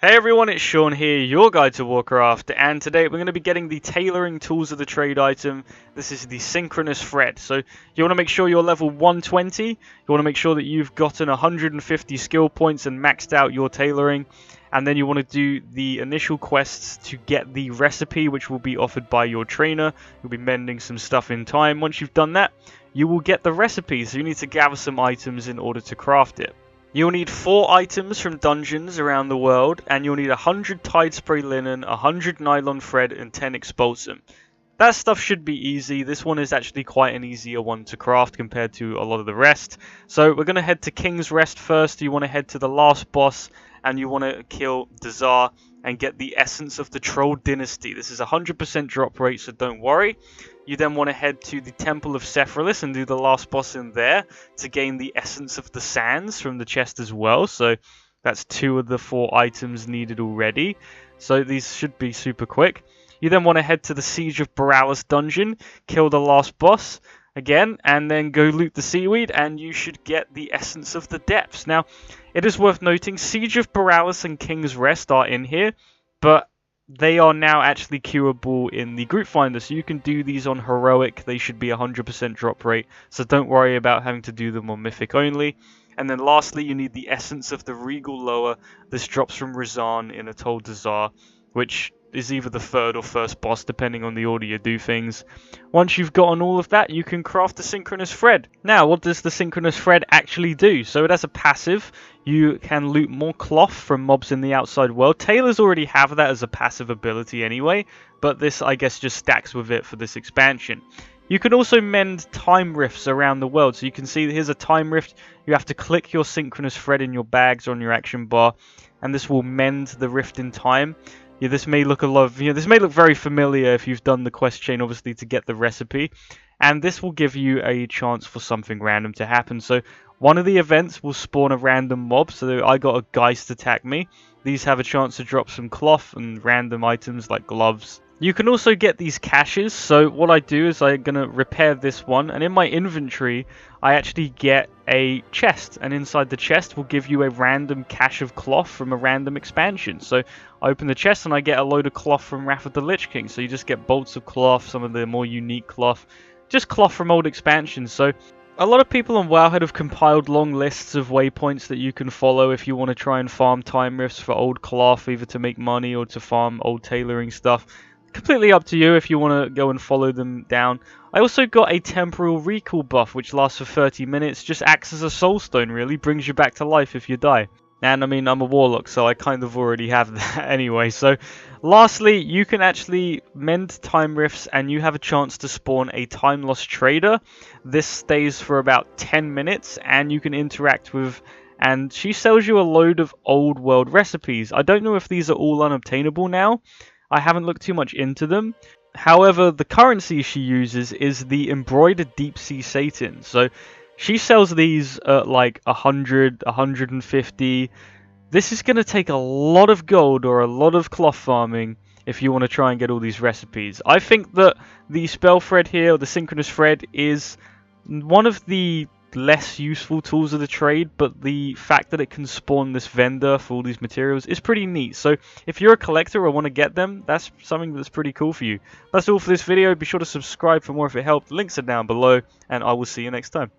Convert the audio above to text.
Hey everyone, it's Sean here, your guide to Warcraft, and today we're going to be getting the Tailoring Tools of the Trade item. This is the Synchronous thread. So you want to make sure you're level 120, you want to make sure that you've gotten 150 skill points and maxed out your tailoring, and then you want to do the initial quests to get the recipe, which will be offered by your trainer. You'll be mending some stuff in time. Once you've done that, you will get the recipe, so you need to gather some items in order to craft it. You'll need 4 items from dungeons around the world, and you'll need 100 Tide Spray Linen, 100 Nylon Thread, and 10 Expulsum. That stuff should be easy. This one is actually quite an easier one to craft compared to a lot of the rest. So we're going to head to King's Rest first. You want to head to the last boss, and you want to kill Dazar and get the Essence of the Troll Dynasty. This is 100% drop rate, so don't worry. You then want to head to the Temple of Sephiroth and do the last boss in there to gain the Essence of the Sands from the chest as well. So that's 2 of the 4 items needed already. So these should be super quick. You then want to head to the Siege of Borealis dungeon, kill the last boss again, and then go loot the seaweed, and you should get the Essence of the Depths. Now, it is worth noting, Siege of Borealis and King's Rest are in here, but they are now actually queuable in the group finder, so you can do these on heroic. They should be 100% drop rate, so don't worry about having to do them on mythic only. And then lastly, you need the Essence of the Regal Lower. This drops from Razan in Atoll Dazar, which is either the 3rd or 1st boss, depending on the order you do things. Once you've gotten all of that, you can craft the Synchronous thread. Now, what does the Synchronous thread actually do? So it has a passive. You can loot more cloth from mobs in the outside world. Tailors already have that as a passive ability anyway, but this, I guess, just stacks with it for this expansion. You can also mend time rifts around the world. So you can see here's a time rift. You have to click your Synchronous thread in your bags or on your action bar, and this will mend the rift in time. Yeah, this may look this may look very familiar if you've done the quest chain, obviously, to get the recipe. And this will give you a chance for something random to happen. So one of the events will spawn a random mob. So I got a Geist attack me. These have a chance to drop some cloth and random items like gloves. You can also get these caches. So what I do is I'm going to repair this one. And in my inventory, I actually get a chest. And inside the chest will give you a random cache of cloth from a random expansion. So I open the chest and I get a load of cloth from Wrath of the Lich King. So you just get bolts of cloth, some of the more unique cloth. Just cloth from old expansions. So a lot of people on Wowhead have compiled long lists of waypoints that you can follow if you want to try and farm time rifts for old cloth, either to make money or to farm old tailoring stuff. Completely up to you if you want to go and follow them down. I also got a temporal recall buff which lasts for 30 minutes, just acts as a soulstone really, brings you back to life if you die. And I mean, I'm a warlock, so I kind of already have that anyway. So lastly, you can actually mend time rifts and you have a chance to spawn a time lost trader. This stays for about 10 minutes and you can interact with, and she sells you a load of old world recipes. I don't know if these are all unobtainable now. I haven't looked too much into them. However, the currency she uses is the embroidered deep sea Satan. So she sells these at like 100, 150. This is going to take a lot of gold or a lot of cloth farming if you want to try and get all these recipes. I think that the spell thread here, or the Synchronous thread, is one of the less useful tools of the trade, but the fact that it can spawn this vendor for all these materials is pretty neat. So if you're a collector or want to get them, that's something that's pretty cool for you. That's all for this video. Be sure to subscribe for more if it helped. Links are down below, and I will see you next time.